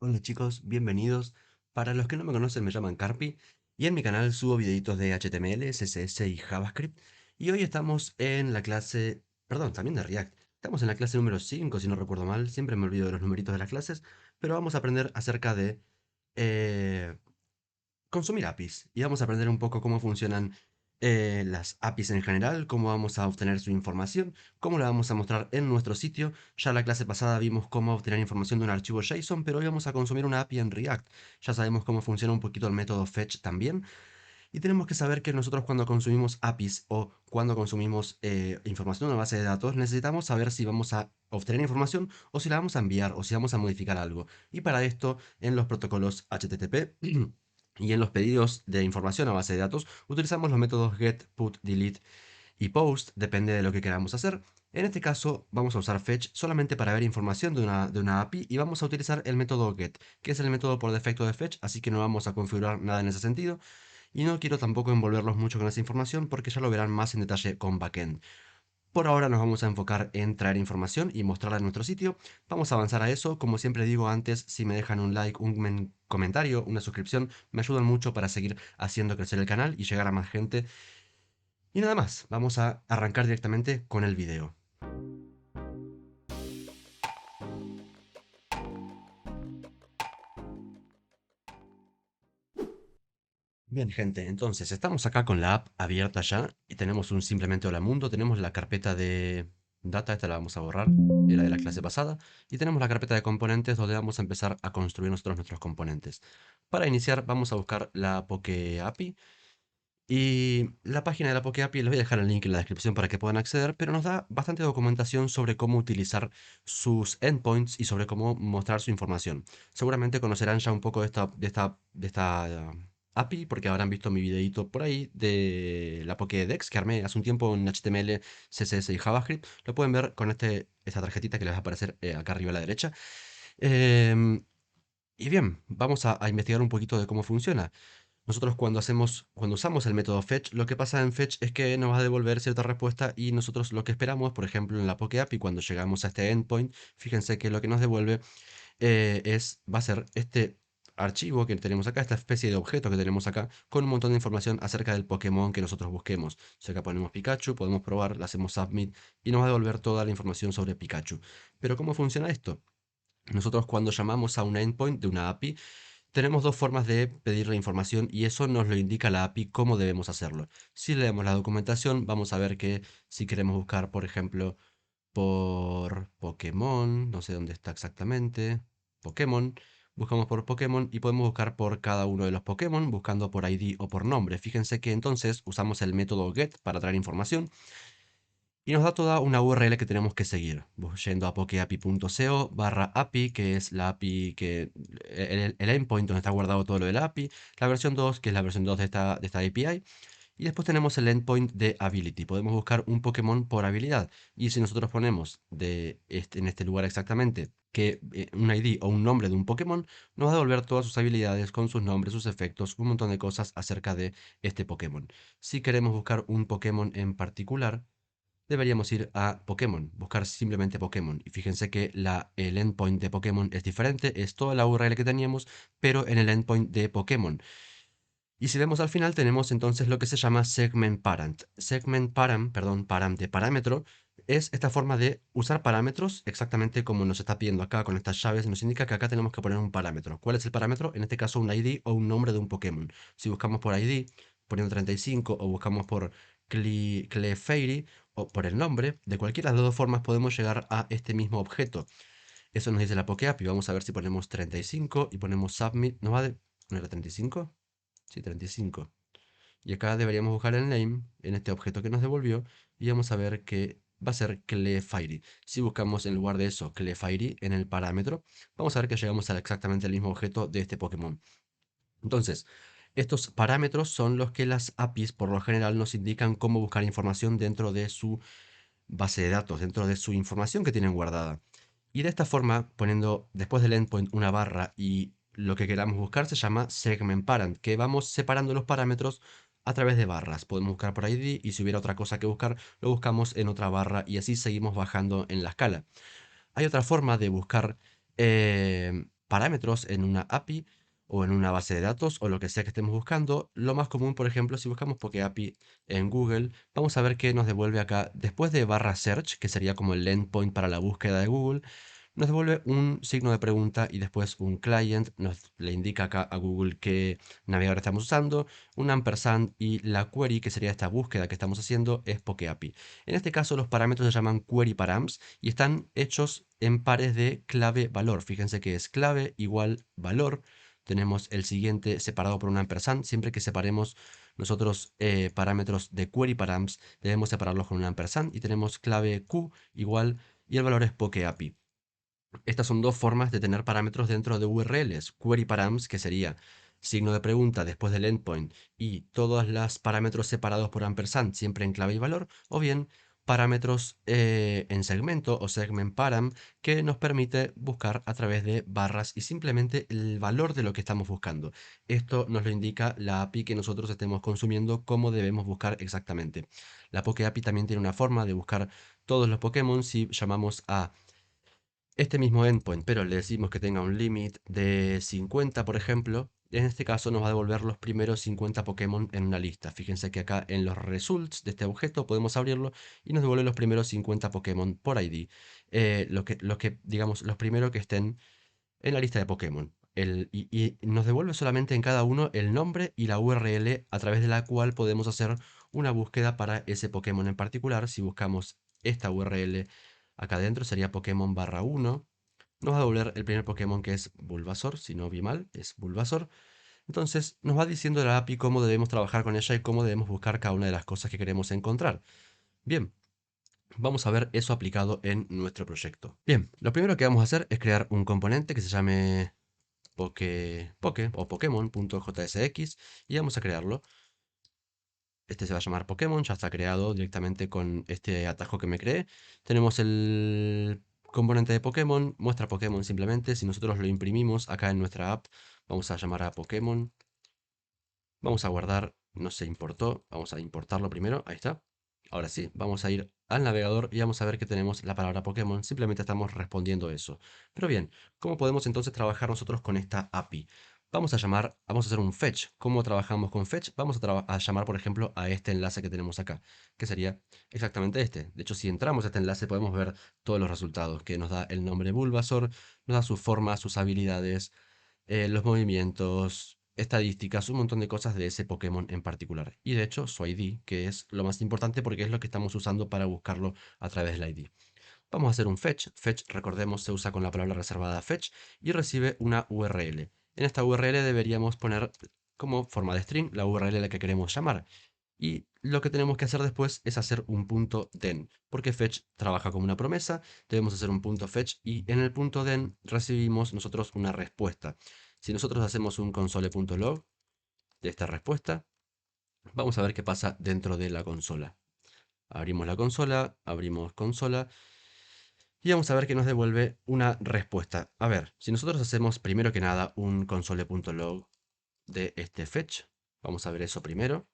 Hola chicos, bienvenidos. Para los que no me conocen me llaman Carpi y en mi canal subo videitos de HTML, CSS y JavaScript y hoy estamos en la clase, perdón, también de React. Estamos en la clase número 5 si no recuerdo mal, siempre me olvido de los numeritos de las clases, pero vamos a aprender acerca de eh, consumir APIs y vamos a aprender un poco cómo funcionan las APIs en general, cómo vamos a obtener su información, cómo la vamos a mostrar en nuestro sitio. Ya la clase pasada vimos cómo obtener información de un archivo JSON, pero hoy vamos a consumir una API en React. Ya sabemos cómo funciona un poquito el método fetch también. Y tenemos que saber que nosotros cuando consumimos APIs o cuando consumimos información de una base de datos, necesitamos saber si vamos a obtener información o si la vamos a enviar o si vamos a modificar algo. Y para esto, en los protocolos HTTP y en los pedidos de información a base de datos, utilizamos los métodos get, put, delete y post, depende de lo que queramos hacer. En este caso, vamos a usar fetch solamente para ver información de una API y vamos a utilizar el método get, que es el método por defecto de fetch, así que no vamos a configurar nada en ese sentido. Y no quiero tampoco envolverlos mucho con esa información porque ya lo verán más en detalle con backend. Por ahora nos vamos a enfocar en traer información y mostrarla en nuestro sitio. Vamos a avanzar a eso. Como siempre digo antes, si me dejan un like, un comentario, una suscripción, me ayudan mucho para seguir haciendo crecer el canal y llegar a más gente. Y nada más, vamos a arrancar directamente con el video. Bien, gente, entonces estamos acá con la app abierta ya y tenemos un simplemente hola mundo, tenemos la carpeta de data, esta la vamos a borrar, era de la clase pasada, y tenemos la carpeta de componentes donde vamos a empezar a construir nosotros nuestros componentes. Para iniciar vamos a buscar la Poke API y la página de la Poke API les voy a dejar el link en la descripción para que puedan acceder, pero nos da bastante documentación sobre cómo utilizar sus endpoints y sobre cómo mostrar su información. Seguramente conocerán ya un poco de esta API porque habrán visto mi videito por ahí de la Pokédex que armé hace un tiempo en HTML, CSS y JavaScript. Lo pueden ver con esta tarjetita que les va a aparecer acá arriba a la derecha. Em, y bien, vamos a investigar un poquito de cómo funciona. Nosotros cuando usamos el método fetch, lo que pasa en fetch es que nos va a devolver cierta respuesta y nosotros lo que esperamos, por ejemplo, en la Poke API, cuando llegamos a este endpoint, fíjense que lo que nos devuelve va a ser este archivo que tenemos acá, esta especie de objeto que tenemos acá, con un montón de información acerca del Pokémon que nosotros busquemos. Si acá ponemos Pikachu, podemos probar, le hacemos submit y nos va a devolver toda la información sobre Pikachu. Pero ¿cómo funciona esto? Nosotros cuando llamamos a un endpoint de una API, tenemos dos formas de pedir la información y eso nos lo indica la API cómo debemos hacerlo. Si leemos la documentación, vamos a ver que si queremos buscar, por ejemplo, por Pokémon, no sé dónde está exactamente, Pokémon, buscamos por Pokémon y podemos buscar por cada uno de los Pokémon, buscando por ID o por nombre. Fíjense que entonces usamos el método get para traer información y nos da toda una URL que tenemos que seguir, yendo a pokeapi.co/API, que es la API el endpoint donde está guardado todo lo de la API, la versión 2, que es la versión 2 de esta API, y después tenemos el endpoint de ability. Podemos buscar un Pokémon por habilidad, y si nosotros ponemos en este lugar exactamente que un ID o un nombre de un Pokémon, nos va a devolver todas sus habilidades con sus nombres, sus efectos, un montón de cosas acerca de este Pokémon. Si queremos buscar un Pokémon en particular, deberíamos ir a Pokémon, buscar simplemente Pokémon. Y fíjense que el endpoint de Pokémon es diferente, es toda la URL que teníamos, pero en el endpoint de Pokémon. Y si vemos al final, tenemos entonces lo que se llama segment parent. Segment parent, perdón, param de parámetro, es esta forma de usar parámetros, exactamente como nos está pidiendo acá con estas llaves, nos indica que acá tenemos que poner un parámetro. ¿Cuál es el parámetro? En este caso un ID o un nombre de un Pokémon. Si buscamos por ID, poniendo 35, o buscamos por Clefairy, o por el nombre, de cualquiera de las dos formas podemos llegar a este mismo objeto. Eso nos dice la PokeAPI. Vamos a ver si ponemos 35 y ponemos submit. ¿Nos va a poner 35? Sí, 35. Y acá deberíamos buscar el name en este objeto que nos devolvió y vamos a ver que va a ser Clefairy. Si buscamos en lugar de eso Clefairy en el parámetro, vamos a ver que llegamos a exactamente el mismo objeto de este Pokémon. Entonces, estos parámetros son los que las APIs por lo general nos indican cómo buscar información dentro de su base de datos, dentro de su información que tienen guardada. Y de esta forma, poniendo después del endpoint una barra y lo que queramos buscar se llama segment parent, que vamos separando los parámetros a través de barras. Podemos buscar por ID y si hubiera otra cosa que buscar, lo buscamos en otra barra y así seguimos bajando en la escala. Hay otra forma de buscar parámetros en una API o en una base de datos o lo que sea que estemos buscando, lo más común, por ejemplo, si buscamos PokeAPI en Google, vamos a ver que nos devuelve acá, después de barra search, que sería como el endpoint para la búsqueda de Google, nos devuelve un signo de pregunta y después un client, nos le indica acá a Google qué navegador estamos usando, un ampersand y la query, que sería esta búsqueda que estamos haciendo, es PokeAPI. En este caso los parámetros se llaman query params y están hechos en pares de clave-valor. Fíjense que es clave igual valor. Tenemos el siguiente separado por un ampersand. Siempre que separemos nosotros parámetros de query params, debemos separarlos con un ampersand y tenemos clave Q igual y el valor es PokeAPI. Estas son dos formas de tener parámetros dentro de URLs. Query params, que sería signo de pregunta después del endpoint y todos los parámetros separados por ampersand, siempre en clave y valor, o bien parámetros en segmento o segment param, que nos permite buscar a través de barras y simplemente el valor de lo que estamos buscando. Esto nos lo indica la API que nosotros estemos consumiendo, cómo debemos buscar exactamente. La Poke API también tiene una forma de buscar todos los Pokémon si llamamos a este mismo endpoint, pero le decimos que tenga un limit de 50, por ejemplo, en este caso nos va a devolver los primeros 50 Pokémon en una lista. Fíjense que acá en los results de este objeto podemos abrirlo y nos devuelve los primeros 50 Pokémon por ID. Digamos, los primeros que estén en la lista de Pokémon. Y nos devuelve solamente en cada uno el nombre y la URL a través de la cual podemos hacer una búsqueda para ese Pokémon en particular. Si buscamos esta URL acá adentro sería Pokémon barra 1. Nos va a devolver el primer Pokémon que es Bulbasaur, si no vi mal, es Bulbasaur. Entonces nos va diciendo la API cómo debemos trabajar con ella y cómo debemos buscar cada una de las cosas que queremos encontrar. Bien, vamos a ver eso aplicado en nuestro proyecto. Bien, lo primero que vamos a hacer es crear un componente que se llame Poke o Pokémon.jsx y vamos a crearlo. Este se va a llamar Pokémon, ya está creado directamente con este atajo que me creé. Tenemos el componente de Pokémon, muestra Pokémon simplemente. Si nosotros lo imprimimos acá en nuestra app, vamos a llamar a Pokémon. Vamos a guardar, no se importó, vamos a importarlo primero, ahí está. Ahora sí, vamos a ir al navegador y vamos a ver que tenemos la palabra Pokémon, simplemente estamos respondiendo eso. Pero bien, ¿cómo podemos entonces trabajar nosotros con esta API? Vamos a hacer un fetch. ¿Cómo trabajamos con fetch? Vamos a llamar, por ejemplo, a este enlace que tenemos acá, que sería exactamente este. De hecho, si entramos a este enlace podemos ver todos los resultados, que nos da el nombre Bulbasaur, nos da su forma, sus habilidades, los movimientos, estadísticas, un montón de cosas de ese Pokémon en particular. Y de hecho, su ID, que es lo más importante porque es lo que estamos usando para buscarlo a través del ID. Vamos a hacer un fetch. Fetch, recordemos, se usa con la palabra reservada fetch y recibe una URL. En esta URL deberíamos poner como forma de string la URL a la que queremos llamar. Y lo que tenemos que hacer después es hacer un punto den, porque fetch trabaja como una promesa, debemos hacer un punto fetch y en el punto den recibimos nosotros una respuesta. Si nosotros hacemos un console.log de esta respuesta, vamos a ver qué pasa dentro de la consola. Abrimos la consola, abrimos consola y vamos a ver que nos devuelve una respuesta. A ver, si nosotros hacemos primero que nada un console.log de este fetch, vamos a ver eso primero.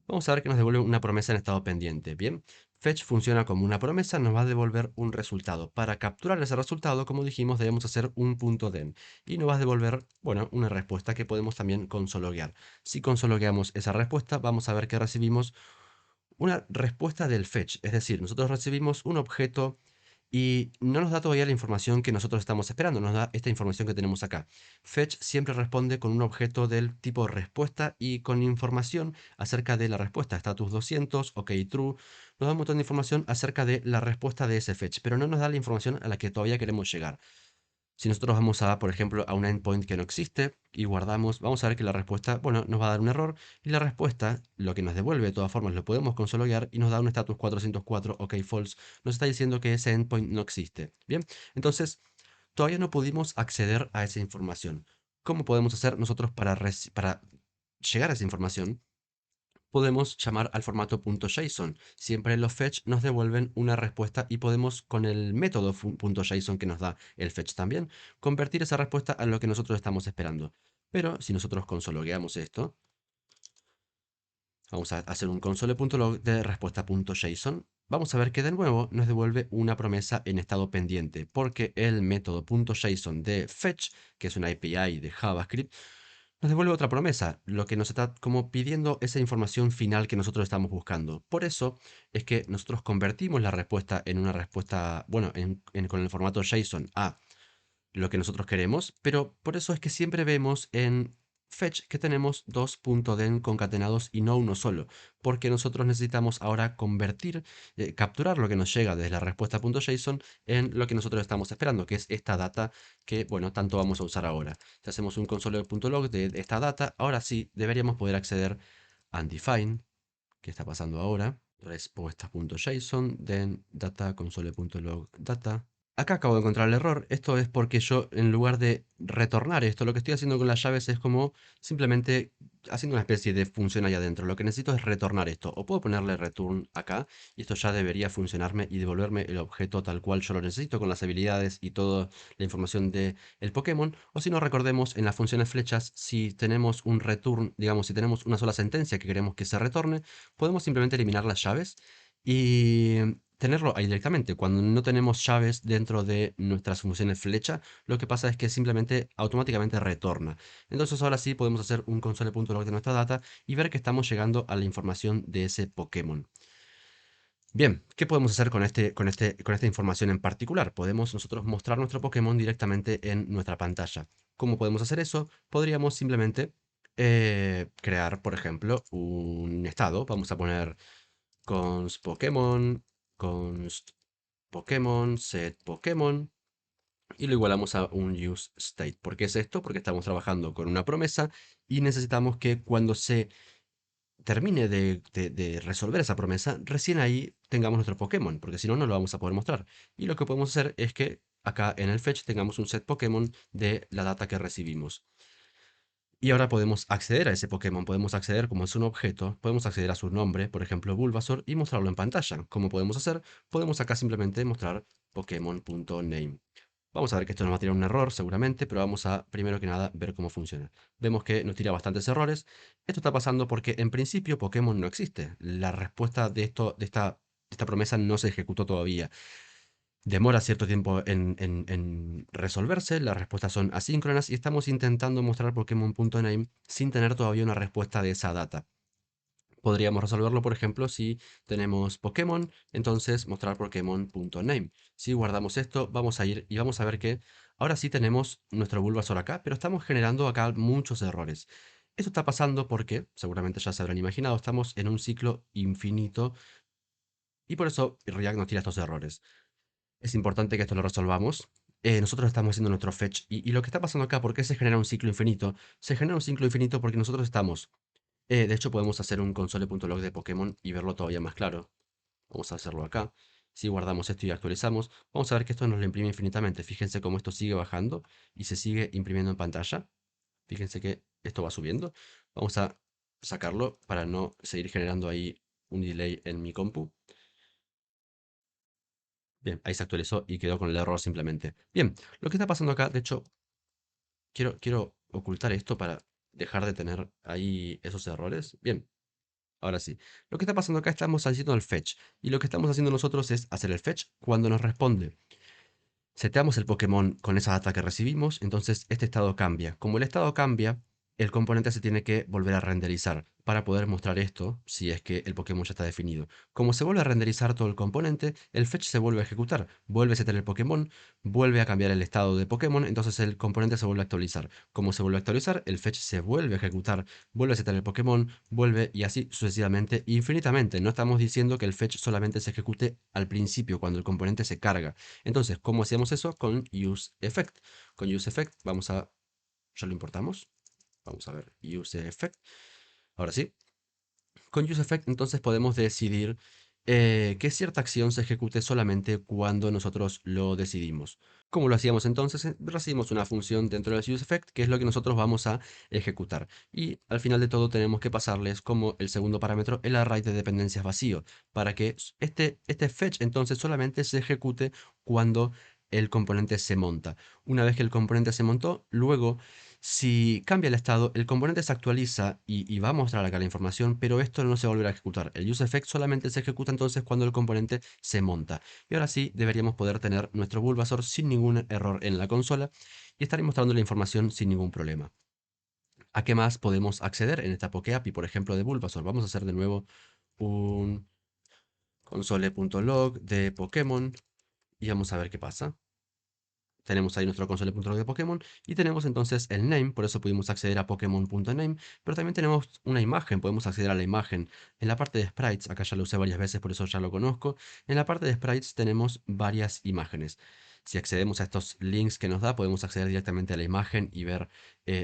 Vamos a ver que nos devuelve una promesa en estado pendiente. Bien, fetch funciona como una promesa, nos va a devolver un resultado. Para capturar ese resultado, como dijimos, debemos hacer un punto den y nos va a devolver, bueno, una respuesta que podemos también consologuear. Si consologueamos esa respuesta, vamos a ver que recibimos una respuesta del fetch, es decir, nosotros recibimos un objeto y no nos da todavía la información que nosotros estamos esperando, nos da esta información que tenemos acá. Fetch siempre responde con un objeto del tipo respuesta y con información acerca de la respuesta. Status 200, ok, true. Nos da un montón de información acerca de la respuesta de ese fetch, pero no nos da la información a la que todavía queremos llegar. Si nosotros vamos a, por ejemplo, a un endpoint que no existe y guardamos, vamos a ver que la respuesta, bueno, nos va a dar un error y la respuesta, lo que nos devuelve de todas formas, lo podemos consologuear y nos da un status 404, ok, false, nos está diciendo que ese endpoint no existe. Bien, entonces todavía no pudimos acceder a esa información. ¿Cómo podemos hacer nosotros para llegar a esa información? Podemos llamar al formato .json. Siempre los fetch nos devuelven una respuesta y podemos, con el método .json que nos da el fetch también, convertir esa respuesta a lo que nosotros estamos esperando. Pero si nosotros consologueamos esto, vamos a hacer un console.log de respuesta.json vamos a ver que de nuevo nos devuelve una promesa en estado pendiente, porque el método .json de fetch, que es una API de JavaScript, nos devuelve otra promesa, lo que nos está como pidiendo esa información final que nosotros estamos buscando. Por eso es que nosotros convertimos la respuesta en una respuesta, bueno, con el formato JSON a lo que nosotros queremos, pero por eso es que siempre vemos en fetch que tenemos dos .den concatenados y no uno solo, porque nosotros necesitamos ahora convertir, capturar lo que nos llega desde la respuesta .json en lo que nosotros estamos esperando, que es esta data que, bueno, tanto vamos a usar ahora. Si hacemos un console.log de esta data, ahora sí deberíamos poder acceder a undefined, que está pasando ahora, respuesta.json, then data console.log data. Acá acabo de encontrar el error. Esto es porque yo, en lugar de retornar esto, lo que estoy haciendo con las llaves es como simplemente haciendo una especie de función ahí adentro. Lo que necesito es retornar esto. O puedo ponerle return acá y esto ya debería funcionarme y devolverme el objeto tal cual yo lo necesito con las habilidades y toda la información del Pokémon. O si no, recordemos en las funciones flechas, si tenemos un return, digamos, si tenemos una sola sentencia que queremos que se retorne, podemos simplemente eliminar las llaves y tenerlo ahí directamente. Cuando no tenemos llaves dentro de nuestras funciones flecha, lo que pasa es que simplemente automáticamente retorna. Entonces ahora sí podemos hacer un console.log de nuestra data y ver que estamos llegando a la información de ese Pokémon. Bien, ¿qué podemos hacer con esta información en particular? Podemos nosotros mostrar nuestro Pokémon directamente en nuestra pantalla. ¿Cómo podemos hacer eso? Podríamos simplemente crear, por ejemplo, un estado. Vamos a poner const Pokémon, const Pokémon, set Pokémon, y lo igualamos a un use state. ¿Por qué es esto? Porque estamos trabajando con una promesa y necesitamos que cuando se termine de resolver esa promesa, recién ahí tengamos nuestro Pokémon, porque si no, no lo vamos a poder mostrar. Y lo que podemos hacer es que acá en el fetch tengamos un set Pokémon de la data que recibimos. Y ahora podemos acceder a ese Pokémon, podemos acceder como es un objeto, podemos acceder a su nombre, por ejemplo Bulbasaur, y mostrarlo en pantalla. ¿Cómo podemos hacer? Podemos acá simplemente mostrar Pokémon.name. Vamos a ver que esto nos va a tirar un error seguramente, pero vamos a primero que nada ver cómo funciona. Vemos que nos tira bastantes errores. Esto está pasando porque en principio Pokémon no existe. La respuesta de esta promesa no se ejecutó todavía. Demora cierto tiempo en resolverse, las respuestas son asíncronas y estamos intentando mostrar Pokémon.name sin tener todavía una respuesta de esa data. Podríamos resolverlo, por ejemplo, si tenemos Pokémon, entonces mostrar Pokémon.name. Si guardamos esto, vamos a ir y vamos a ver que ahora sí tenemos nuestro Bulbasaur acá, pero estamos generando acá muchos errores. Esto está pasando porque, seguramente ya se habrán imaginado, estamos en un ciclo infinito y por eso React nos tira estos errores. Es importante que esto lo resolvamos. Nosotros estamos haciendo nuestro fetch y lo que está pasando acá, ¿por qué se genera un ciclo infinito? Se genera un ciclo infinito porque nosotros estamos de hecho, podemos hacer un console.log de Pokémon y verlo todavía más claro. Vamos a hacerlo acá. Si guardamos esto y actualizamos, vamos a ver que esto nos lo imprime infinitamente. Fíjense cómo esto sigue bajando y se sigue imprimiendo en pantalla. Fíjense que esto va subiendo. Vamos a sacarlo para no seguir generando ahí un delay en mi compu. Bien, ahí se actualizó y quedó con el error simplemente. Bien, lo que está pasando acá, de hecho, quiero ocultar esto para dejar de tener ahí esos errores. Bien, ahora sí. Lo que está pasando acá, estamos haciendo el fetch. Y lo que estamos haciendo nosotros es hacer el fetch cuando nos responde. Seteamos el Pokémon con esa data que recibimos, entonces este estado cambia. Como el estado cambia, el componente se tiene que volver a renderizar para poder mostrar esto si es que el Pokémon ya está definido. Como se vuelve a renderizar todo el componente, el fetch se vuelve a ejecutar, vuelve a setear el Pokémon, vuelve a cambiar el estado de Pokémon, entonces el componente se vuelve a actualizar. Como se vuelve a actualizar, el fetch se vuelve a ejecutar, vuelve a setear el Pokémon, vuelve y así sucesivamente, infinitamente. No estamos diciendo que el fetch solamente se ejecute al principio, cuando el componente se carga. Entonces, ¿cómo hacíamos eso? Con useEffect. Con useEffect ya lo importamos. Vamos a ver, useEffect. Ahora sí, con useEffect entonces podemos decidir que cierta acción se ejecute solamente cuando nosotros lo decidimos. Como lo hacíamos entonces, recibimos una función dentro del useEffect, que es lo que nosotros vamos a ejecutar. Y al final de todo tenemos que pasarles como el segundo parámetro el array de dependencias vacío, para que este fetch entonces solamente se ejecute cuando el componente se monta. Una vez que el componente se montó, luego Si cambia el estado, el componente se actualiza y va a mostrar acá la información, pero esto no se va a volver a ejecutar. El useEffect solamente se ejecuta entonces cuando el componente se monta. Y ahora sí, deberíamos poder tener nuestro Bulbasaur sin ningún error en la consola y estar mostrando la información sin ningún problema. ¿A qué más podemos acceder en esta PokeAPI, por ejemplo, de Bulbasaur? Vamos a hacer de nuevo un console.log de Pokémon y vamos a ver qué pasa. Tenemos ahí nuestro console.log de Pokémon y tenemos entonces el name, por eso pudimos acceder a Pokémon.name, pero también tenemos una imagen, podemos acceder a la imagen. En la parte de sprites, acá ya lo usé varias veces, por eso ya lo conozco, en la parte de sprites tenemos varias imágenes. Si accedemos a estos links que nos da, podemos acceder directamente a la imagen y ver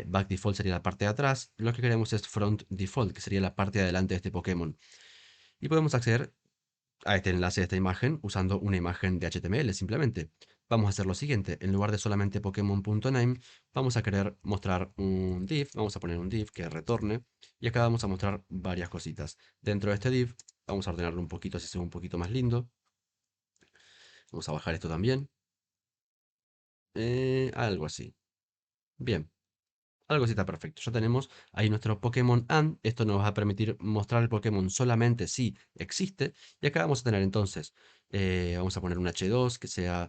back default sería la parte de atrás. Lo que queremos es front default, que sería la parte de adelante de este Pokémon. Y podemos acceder a este enlace de esta imagen usando una imagen de HTML simplemente. Vamos a hacer lo siguiente, en lugar de solamente Pokémon.name, vamos a querer mostrar un div, vamos a poner un div que retorne, y acá vamos a mostrar varias cositas. Dentro de este div, vamos a ordenarlo un poquito así se ve un poquito más lindo. Vamos a bajar esto también. Algo así. Bien. Algo así está perfecto. Ya tenemos ahí nuestro Pokémon AND. Esto nos va a permitir mostrar el Pokémon solamente si existe. Y acá vamos a tener entonces, vamos a poner un H2 que sea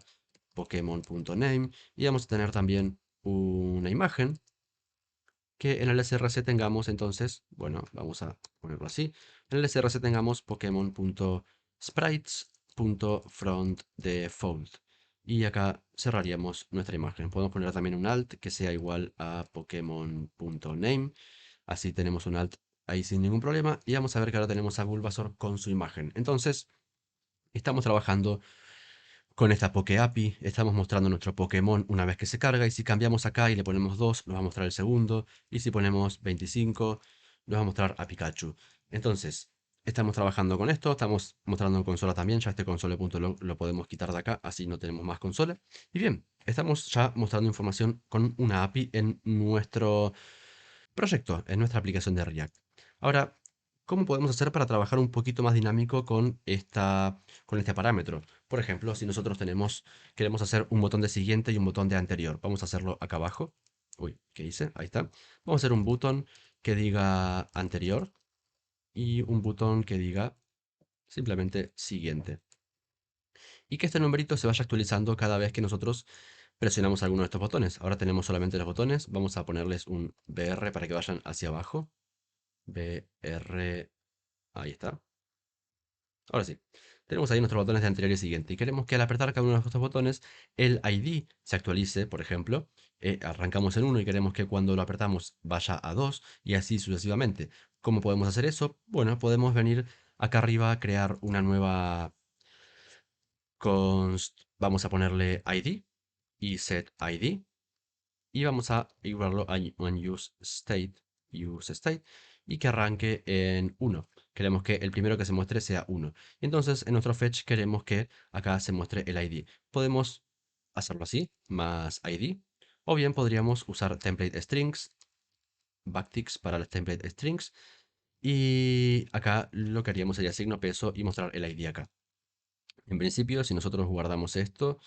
Pokémon.name. Y vamos a tener también una imagen que en el src tengamos entonces, bueno, vamos a ponerlo así. En el src tengamos Pokémon.sprites.frontDefault. Y acá cerraríamos nuestra imagen. Podemos poner también un alt que sea igual a Pokémon.name. Así tenemos un alt ahí sin ningún problema. Y vamos a ver que ahora tenemos a Bulbasaur con su imagen. Entonces, estamos trabajando con esta PokeAPI. Estamos mostrando nuestro Pokémon una vez que se carga. Y si cambiamos acá y le ponemos 2, nos va a mostrar el segundo. Y si ponemos 25, nos va a mostrar a Pikachu. Entonces, estamos trabajando con esto, estamos mostrando en consola también, ya este console.log lo podemos quitar de acá, así no tenemos más consola. Y bien, estamos ya mostrando información con una API en nuestro proyecto, en nuestra aplicación de React. Ahora, ¿cómo podemos hacer para trabajar un poquito más dinámico con este parámetro? Por ejemplo, si nosotros queremos hacer un botón de siguiente y un botón de anterior, vamos a hacerlo acá abajo. Uy, ¿qué hice? Ahí está. Vamos a hacer un botón que diga anterior y un botón que diga simplemente siguiente. Y que este numerito se vaya actualizando cada vez que nosotros presionamos alguno de estos botones. Ahora tenemos solamente los botones, vamos a ponerles un BR para que vayan hacia abajo. BR, ahí está. Ahora sí, tenemos ahí nuestros botones de anterior y siguiente. Y queremos que al apretar cada uno de estos botones, el ID se actualice, por ejemplo. Arrancamos en 1 y queremos que cuando lo apretamos vaya a 2 y así sucesivamente. ¿Cómo podemos hacer eso? Bueno, podemos venir acá arriba a crear una nueva vamos a ponerle ID y set ID. Y vamos a igualarlo a useState, y que arranque en 1. Queremos que el primero que se muestre sea 1. Y entonces en nuestro fetch queremos que acá se muestre el ID. Podemos hacerlo así, más ID, o bien podríamos usar template strings, backticks para las template strings, y acá lo que haríamos sería signo peso y mostrar el ID acá. En principio, si nosotros guardamos esto,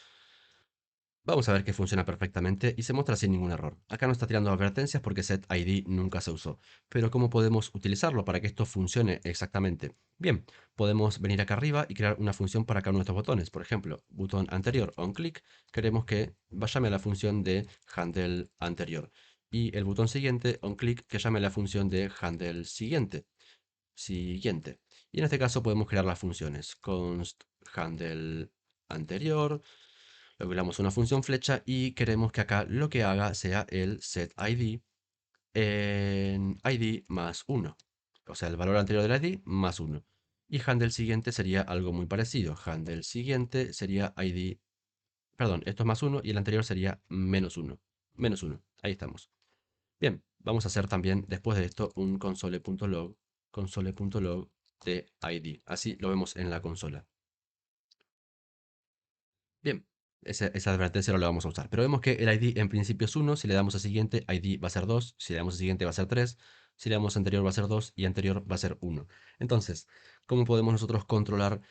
vamos a ver que funciona perfectamente y se muestra sin ningún error. Acá no está tirando advertencias porque setID nunca se usó. Pero ¿cómo podemos utilizarlo para que esto funcione exactamente? Bien, podemos venir acá arriba y crear una función para cada uno de estos botones. Por ejemplo, botón anterior, onClick, queremos que llame a la función de handle anterior. Y el botón siguiente, onClick, que llame a la función de handle siguiente. Siguiente. Y en este caso podemos crear las funciones. Const handle anterior, luego le damos una función flecha y queremos que acá lo que haga sea el setID en ID más 1. O sea, el valor anterior del ID más 1. Y handle siguiente sería algo muy parecido. Handle siguiente sería ID, perdón, esto es más 1 y el anterior sería menos 1. Menos 1. Ahí estamos. Bien, vamos a hacer también después de esto un console.log de ID. Así lo vemos en la consola. Bien, esa advertencia no la vamos a usar. Pero vemos que el ID en principio es 1. Si le damos a siguiente, ID va a ser 2. Si le damos a siguiente, va a ser 3. Si le damos a anterior, va a ser 2. Y anterior va a ser 1. Entonces, ¿cómo podemos nosotros controlar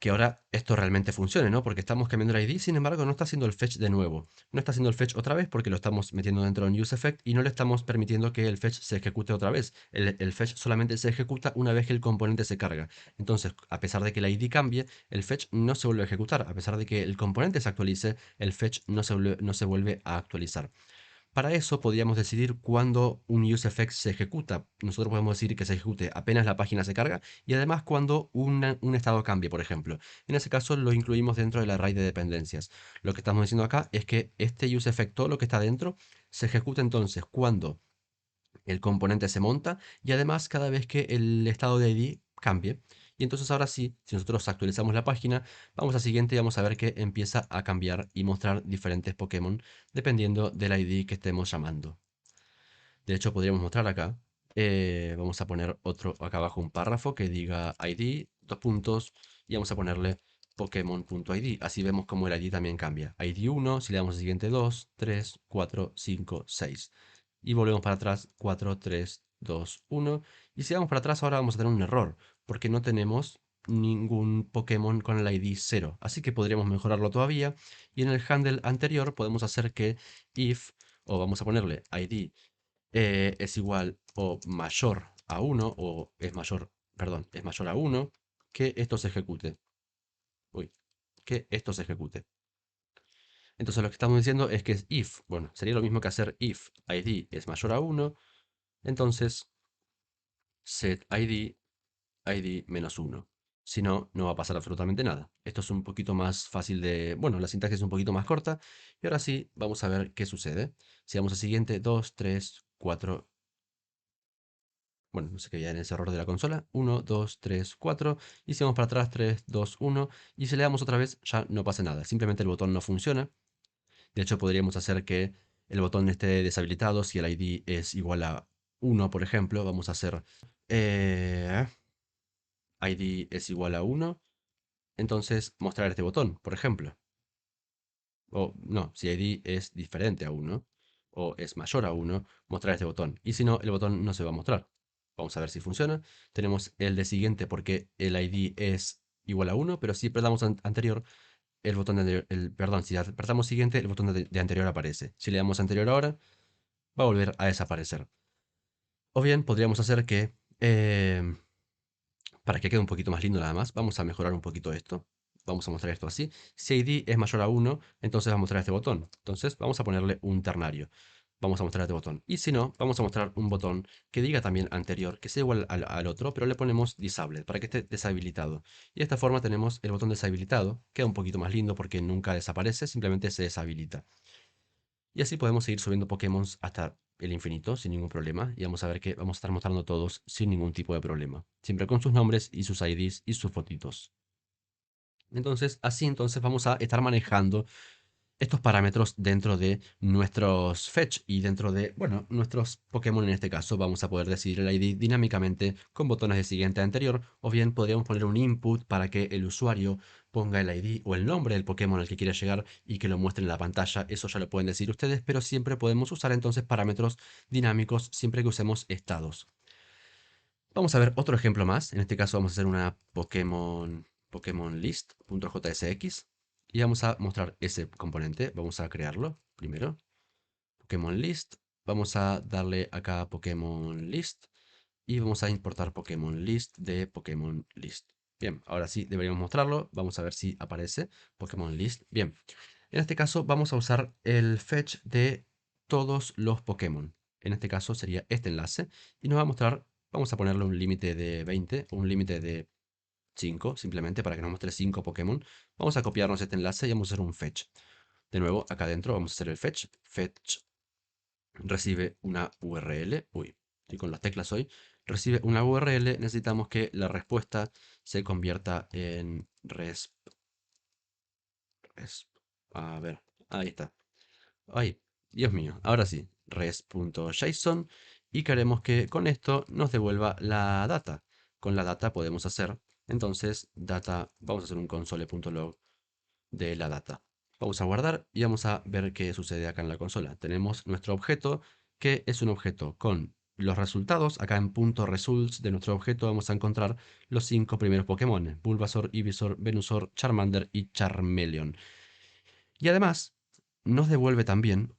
que ahora esto realmente funcione, ¿no? Porque estamos cambiando el ID, sin embargo, no está haciendo el fetch de nuevo. No está haciendo el fetch otra vez porque lo estamos metiendo dentro de un useEffect y no le estamos permitiendo que el fetch se ejecute otra vez. El fetch solamente se ejecuta una vez que el componente se carga. Entonces, a pesar de que el ID cambie, el fetch no se vuelve a ejecutar. A pesar de que el componente se actualice, el fetch no se vuelve a actualizar. Para eso podríamos decidir cuándo un useEffect se ejecuta. Nosotros podemos decir que se ejecute apenas la página se carga y además cuando un estado cambie, por ejemplo. En ese caso lo incluimos dentro del array de dependencias. Lo que estamos diciendo acá es que este useEffect, todo lo que está dentro, se ejecuta entonces cuando el componente se monta y además cada vez que el estado de ID cambie. Y entonces ahora sí, si nosotros actualizamos la página, vamos a siguiente y vamos a ver que empieza a cambiar y mostrar diferentes Pokémon dependiendo del ID que estemos llamando. De hecho, podríamos mostrar acá. Vamos a poner otro acá abajo un párrafo que diga ID, dos puntos, y vamos a ponerle Pokémon.id. Así vemos cómo el ID también cambia. ID 1, si le damos al siguiente 2, 3, 4, 5, 6. Y volvemos para atrás 4, 3, 2, 1. Y si vamos para atrás ahora vamos a tener un error, porque no tenemos ningún Pokémon con el ID 0. Así que podríamos mejorarlo todavía. Y en el handle anterior podemos hacer que if, o vamos a ponerle ID es igual o mayor a uno o es mayor, perdón, es mayor a uno que esto se ejecute. Uy, que esto se ejecute. Entonces lo que estamos diciendo es que es if, bueno, sería lo mismo que hacer if id es mayor a uno, entonces set id menos uno. Si no, no va a pasar absolutamente nada. Esto es un poquito más fácil de... Bueno, la sintaxis es un poquito más corta. Y ahora sí, vamos a ver qué sucede. Si vamos al siguiente, 2, 3, 4. Bueno, no sé qué había en ese error de la consola. 1, 2, 3, 4. Y si vamos para atrás, 3, 2, 1. Y si le damos otra vez, ya no pasa nada. Simplemente el botón no funciona. De hecho, podríamos hacer que el botón esté deshabilitado. Si el ID es igual a 1, por ejemplo, vamos a hacer eh, ID es igual a 1. Entonces, mostrar este botón, por ejemplo. O no, si ID es diferente a 1 o es mayor a 1, mostrar este botón. Y si no, el botón no se va a mostrar. Vamos a ver si funciona. Tenemos el de siguiente porque el ID es igual a 1, pero si apretamos anterior, el botón de anterior, perdón, si apretamos siguiente, el botón de anterior aparece. Si le damos anterior ahora, va a volver a desaparecer. O bien podríamos hacer que, para que quede un poquito más lindo nada más, vamos a mejorar un poquito esto. Vamos a mostrar esto así. Si ID es mayor a 1, entonces vamos a mostrar este botón. Entonces vamos a ponerle un ternario. Vamos a mostrar este botón. Y si no, vamos a mostrar un botón que diga también anterior, que sea igual al otro, pero le ponemos disabled para que esté deshabilitado. Y de esta forma tenemos el botón deshabilitado. Queda un poquito más lindo porque nunca desaparece, simplemente se deshabilita. Y así podemos seguir subiendo Pokémon hasta el infinito sin ningún problema. Y vamos a ver que vamos a estar mostrando todos sin ningún tipo de problema. Siempre con sus nombres y sus IDs y sus fotitos. Entonces, así entonces vamos a estar manejando estos parámetros dentro de nuestros fetch y dentro de, bueno, nuestros Pokémon en este caso. Vamos a poder decidir el ID dinámicamente con botones de siguiente a anterior, o bien podríamos poner un input para que el usuario ponga el ID o el nombre del Pokémon al que quiera llegar y que lo muestre en la pantalla. Eso ya lo pueden decir ustedes, pero siempre podemos usar entonces parámetros dinámicos siempre que usemos estados. Vamos a ver otro ejemplo más. En este caso vamos a hacer una Pokémon list.jsx y vamos a mostrar ese componente. Vamos a crearlo primero. Pokémon list. Vamos a darle acá Pokémon list y vamos a importar Pokémon list de Pokémon list. Bien, ahora sí deberíamos mostrarlo. Vamos a ver si aparece Pokémon list. Bien, en este caso vamos a usar el fetch de todos los Pokémon. En este caso sería este enlace y nos va a mostrar, vamos a ponerle un límite de 20 o un límite de 5, simplemente para que nos muestre 5 Pokémon. Vamos a copiarnos este enlace y vamos a hacer un fetch. De nuevo, acá adentro vamos a hacer el fetch. Fetch recibe una URL. Uy, estoy con las teclas hoy. Recibe una URL. Necesitamos que la respuesta se convierta en resp. A ver, ahí está. Ay, Dios mío. Ahora sí, res.json. Y queremos que con esto nos devuelva la data. Con la data podemos hacer, entonces, data, vamos a hacer un console.log de la data. Vamos a guardar y vamos a ver qué sucede acá en la consola. Tenemos nuestro objeto, que es un objeto con los resultados, acá en punto results de nuestro objeto vamos a encontrar los 5 primeros Pokémon: Bulbasaur, Ivysaur, Venusaur, Charmander y Charmeleon. Y además nos devuelve también,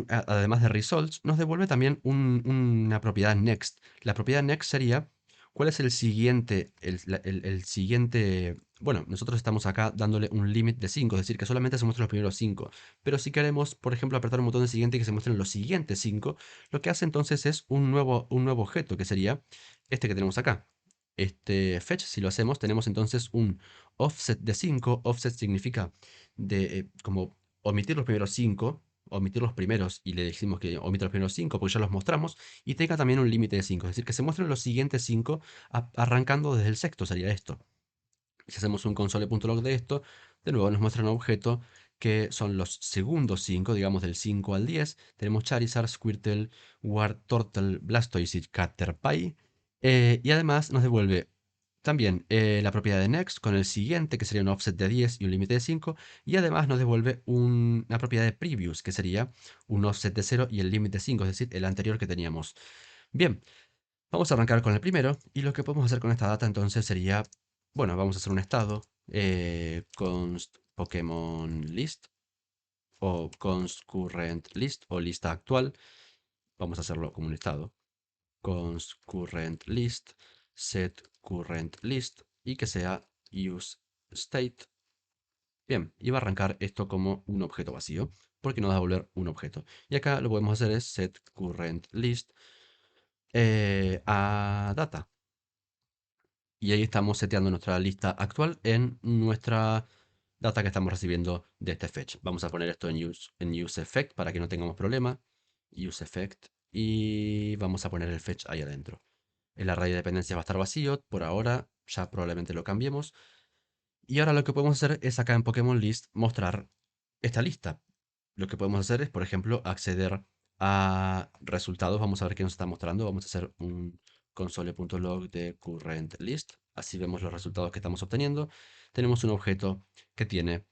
además de results, nos devuelve también una propiedad next. La propiedad next sería cuál es el siguiente, el siguiente. Bueno, nosotros estamos acá dándole un límite de 5, es decir, que solamente se muestran los primeros 5. Pero si queremos, por ejemplo, apretar un botón de siguiente y que se muestren los siguientes 5, lo que hace entonces es un nuevo objeto, que sería este que tenemos acá. Este fetch, si lo hacemos, tenemos entonces un offset de 5. Offset significa como omitir los primeros 5, omitir los primeros y le decimos que omita los primeros 5 porque ya los mostramos, y tenga también un límite de 5, es decir, que se muestren los siguientes 5 arrancando desde el sexto, sería esto. Si hacemos un console.log de esto, de nuevo nos muestra un objeto que son los segundos 5, digamos del 5 al 10. Tenemos Charizard, Squirtle, Wartortle, Blastoise y Caterpie. Y además nos devuelve también la propiedad de next con el siguiente, que sería un offset de 10 y un límite de 5. Y además nos devuelve una propiedad de previous, que sería un offset de 0 y el límite de 5, es decir, el anterior que teníamos. Bien, vamos a arrancar con el primero. Y lo que podemos hacer con esta data entonces sería, bueno, vamos a hacer un estado const Pokémon list o const current list o lista actual. Vamos a hacerlo como un estado. Const current list, set current list y que sea use state. Bien, y va a arrancar esto como un objeto vacío, porque nos va a devolver un objeto. Y acá lo que podemos hacer es set current list a data. Y ahí estamos seteando nuestra lista actual en nuestra data que estamos recibiendo de este fetch. Vamos a poner esto en use effect para que no tengamos problema. Use effect. Y vamos a poner el fetch ahí adentro. El array de dependencias va a estar vacío por ahora. Ya probablemente lo cambiemos. Y ahora lo que podemos hacer es acá en Pokémon List mostrar esta lista. Lo que podemos hacer es, por ejemplo, acceder a resultados. Vamos a ver qué nos está mostrando. Vamos a hacer un console.log de current list. Así vemos los resultados que estamos obteniendo. Tenemos un objeto que tiene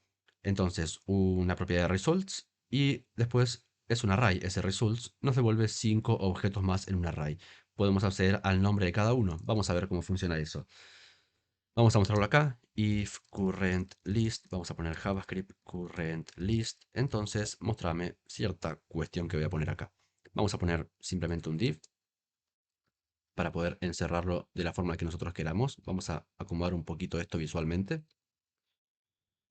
entonces una propiedad de results y después es un array. Ese results nos devuelve 5 objetos más en un array. Podemos acceder al nombre de cada uno. Vamos a ver cómo funciona eso. Vamos a mostrarlo acá. If current list, vamos a poner JavaScript current list. Entonces, mostrame cierta cuestión que voy a poner acá. Vamos a poner simplemente un div para poder encerrarlo de la forma que nosotros queramos. Vamos a acomodar un poquito esto visualmente.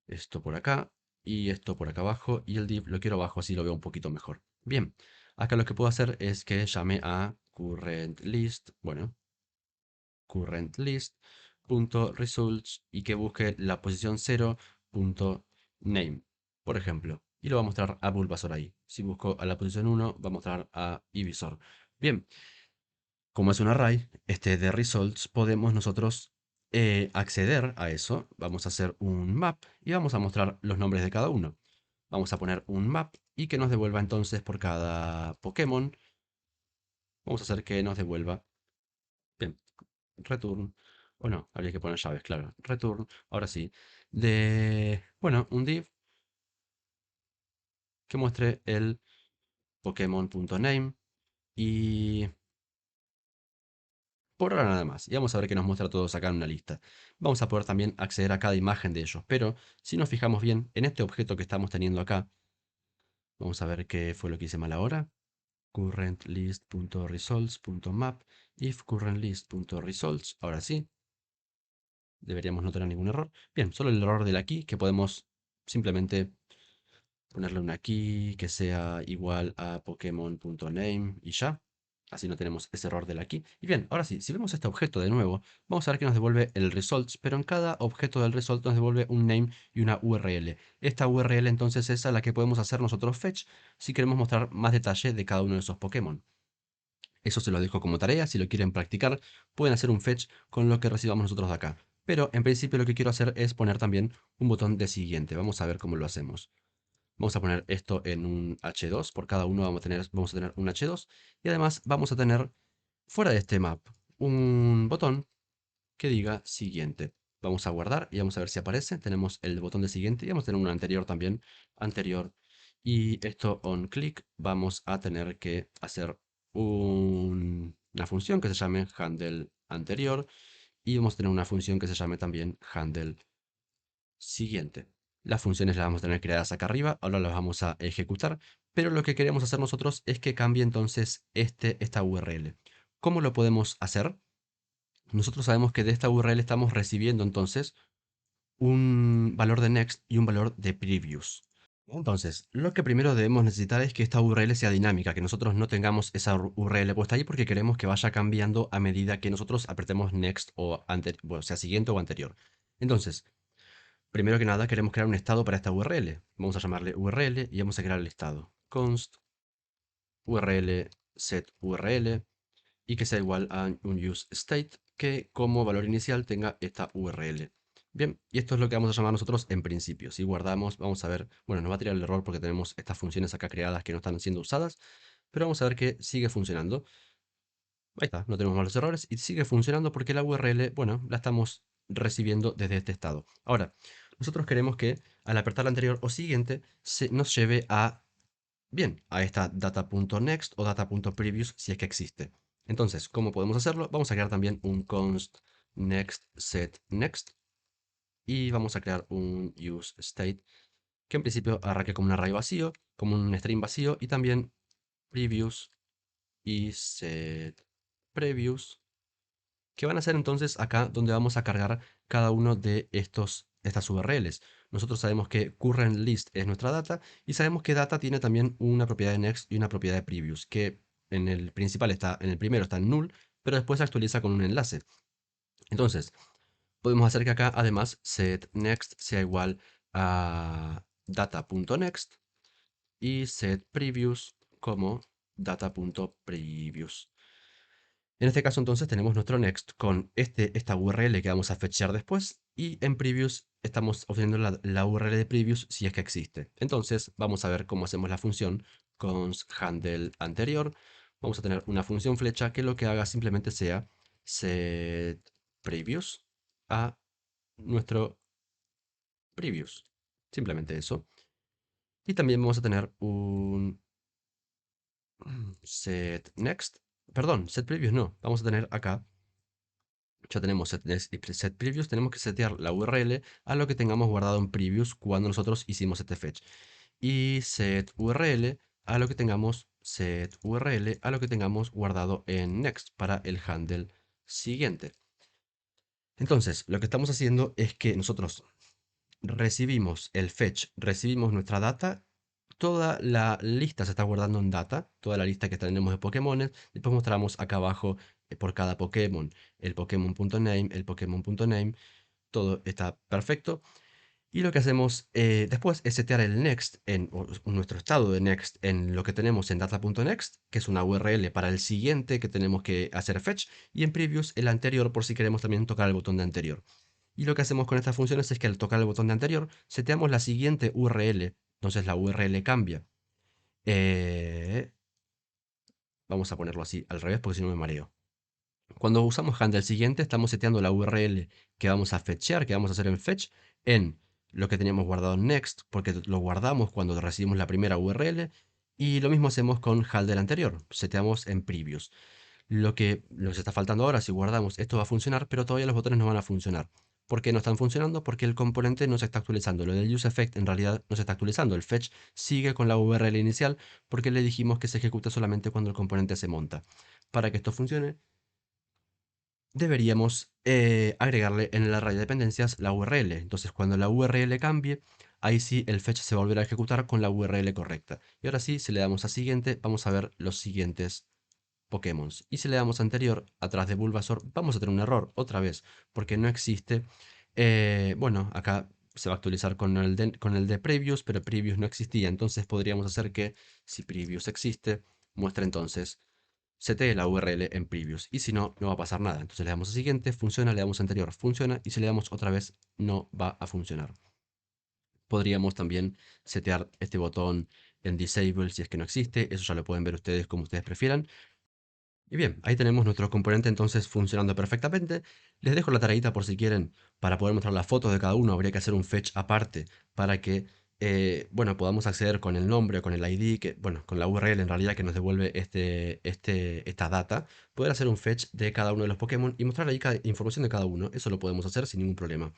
Esto por acá y esto por acá abajo. Y el div lo quiero abajo, así lo veo un poquito mejor. Bien, acá lo que puedo hacer es que llame a current list. Bueno, current list punto results y que busque la posición 0 punto name, por ejemplo, y lo va a mostrar a Bulbasaur ahí. Si busco a la posición 1 va a mostrar a Ivysaur. Bien, como es un array este de results, podemos nosotros acceder a eso. Vamos a hacer un map y vamos a mostrar los nombres de cada uno. Vamos a poner un map y que nos devuelva entonces por cada Pokémon. Vamos a hacer que nos devuelva, bien, return, o no, habría que poner llaves, claro, return, ahora sí, bueno, un div que muestre el Pokémon.name y por ahora nada más. Y vamos a ver que nos muestra todos acá en una lista. Vamos a poder también acceder a cada imagen de ellos, pero si nos fijamos bien en este objeto que estamos teniendo acá, vamos a ver qué fue lo que hice mal ahora. Current list.results.map if current list.results, ahora sí, deberíamos no tener ningún error. Bien, solo el error de la key, que podemos simplemente ponerle una key que sea igual a Pokémon.name y ya. Así no tenemos ese error de la key. Y bien, ahora sí, si vemos este objeto de nuevo, vamos a ver que nos devuelve el results, pero en cada objeto del result nos devuelve un name y una URL. Esta URL entonces es a la que podemos hacer nosotros fetch si queremos mostrar más detalle de cada uno de esos Pokémon. Eso se lo dejo como tarea. Si lo quieren practicar, pueden hacer un fetch con lo que recibamos nosotros de acá. Pero en principio lo que quiero hacer es poner también un botón de siguiente. Vamos a ver cómo lo hacemos. Vamos a poner esto en un H2. Por cada uno vamos a tener un H2. Y además vamos a tener fuera de este map un botón que diga siguiente. Vamos a guardar y vamos a ver si aparece. Tenemos el botón de siguiente y vamos a tener un anterior también. Anterior. Y esto on click vamos a tener que hacer una función que se llame handle anterior y vamos a tener una función que se llame también handle siguiente. Las funciones las vamos a tener creadas acá arriba, ahora las vamos a ejecutar, pero lo que queremos hacer nosotros es que cambie entonces esta URL. ¿Cómo lo podemos hacer? Nosotros sabemos que de esta URL estamos recibiendo entonces un valor de next y un valor de previous. Entonces, lo que primero debemos necesitar es que esta URL sea dinámica, que nosotros no tengamos esa URL puesta ahí porque queremos que vaya cambiando a medida que nosotros apretemos next o bueno, sea siguiente o anterior. Entonces, primero que nada queremos crear un estado para esta URL. Vamos a llamarle URL y vamos a crear el estado. Const URL set URL y que sea igual a un useState que como valor inicial tenga esta URL. Bien, y esto es lo que vamos a llamar nosotros en principio. Si guardamos, vamos a ver, bueno, nos va a tirar el error porque tenemos estas funciones acá creadas que no están siendo usadas, pero vamos a ver que sigue funcionando. Ahí está, no tenemos malos errores y sigue funcionando porque la URL, bueno, la estamos recibiendo desde este estado. Ahora, nosotros queremos que al apretar la anterior o siguiente se nos lleve a, bien, a esta data.next o data.previous si es que existe. Entonces, ¿cómo podemos hacerlo? Vamos a crear también un const next set next y vamos a crear un useState que en principio arranque como un array vacío, como un string vacío y también previous y set previous que van a ser entonces acá donde vamos a cargar cada uno de estas URLs. Nosotros sabemos que current list es nuestra data y sabemos que data tiene también una propiedad de next y una propiedad de previous, que en el principal está, en el primero está en null, pero después se actualiza con un enlace. Entonces, podemos hacer que acá además set next sea igual a data.next y set previous como data.previous. En este caso entonces tenemos nuestro next con esta URL que vamos a fetchar después y en previous estamos obteniendo la URL de previous si es que existe. Entonces vamos a ver cómo hacemos la función const handle anterior. Vamos a tener una función flecha que lo que haga simplemente sea set previous a nuestro previous. Simplemente eso. Y también vamos a tener un set next. Perdón, set previous no. Vamos a tener acá ya tenemos set previous, tenemos que setear la URL a lo que tengamos guardado en previous cuando nosotros hicimos este fetch. Y set URL a lo que tengamos guardado en next para el handle siguiente. Entonces, lo que estamos haciendo es que nosotros recibimos el fetch, recibimos nuestra data, toda la lista se está guardando en data, toda la lista que tenemos de Pokémon, después mostramos acá abajo por cada Pokémon, el Pokémon.name, el Pokémon.name, todo está perfecto. Y lo que hacemos después es setear el next o nuestro estado de next en lo que tenemos en data.next, que es una URL para el siguiente que tenemos que hacer fetch, y en previous el anterior por si queremos también tocar el botón de anterior. Y lo que hacemos con estas funciones es que al tocar el botón de anterior, seteamos la siguiente URL. Entonces la URL cambia. Eh, Vamos a ponerlo así al revés porque si no me mareo. Cuando usamos handle siguiente, estamos seteando la URL que vamos a fetchear, que vamos a hacer el fetch, en lo que teníamos guardado en next, porque lo guardamos cuando recibimos la primera URL. Y lo mismo hacemos con handle anterior, seteamos en previous. Lo que nos está faltando ahora, si guardamos, esto va a funcionar, pero todavía los botones no van a funcionar. ¿Por qué no están funcionando? Porque el componente no se está actualizando. Lo del useEffect en realidad no se está actualizando. El fetch sigue con la URL inicial porque le dijimos que se ejecuta solamente cuando el componente se monta. Para que esto funcione, deberíamos agregarle en el array de dependencias la URL. Entonces, cuando la URL cambie, ahí sí el fetch se volverá a ejecutar con la URL correcta. Y ahora sí, si le damos a siguiente, vamos a ver los siguientes Pokémon. Y si le damos anterior, atrás de Bulbasaur, vamos a tener un error otra vez, porque no existe. Bueno, acá se va a actualizar con el de Previous, pero Previous no existía. Entonces podríamos hacer que, si Previous existe, muestre entonces setee la URL en Previous. Y si no, no va a pasar nada. Entonces le damos a siguiente, funciona, le damos anterior, funciona. Y si le damos otra vez, no va a funcionar. Podríamos también setear este botón en Disable si es que no existe. Eso ya lo pueden ver ustedes como ustedes prefieran. Y bien, ahí tenemos nuestro componente entonces funcionando perfectamente. Les dejo la tareita por si quieren, para poder mostrar las fotos de cada uno, habría que hacer un fetch aparte para que bueno, podamos acceder con el nombre o con el ID, que, bueno, con la URL en realidad que nos devuelve esta data, poder hacer un fetch de cada uno de los Pokémon y mostrar ahí información de cada uno. Eso lo podemos hacer sin ningún problema.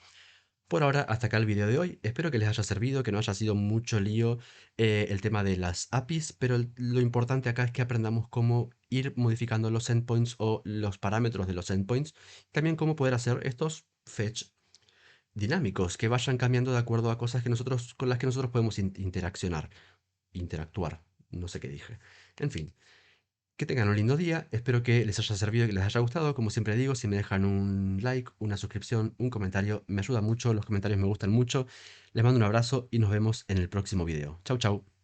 Por ahora, hasta acá el video de hoy. Espero que les haya servido, que no haya sido mucho lío el tema de las APIs, pero lo importante acá es que aprendamos cómo ir modificando los endpoints o los parámetros de los endpoints, también cómo poder hacer estos fetch dinámicos que vayan cambiando de acuerdo a cosas que con las que nosotros podemos interactuar. No sé qué dije. En fin, que tengan un lindo día. Espero que les haya servido y que les haya gustado. Como siempre digo, si me dejan un like, una suscripción, un comentario, me ayuda mucho. Los comentarios me gustan mucho. Les mando un abrazo y nos vemos en el próximo video. Chau, chau.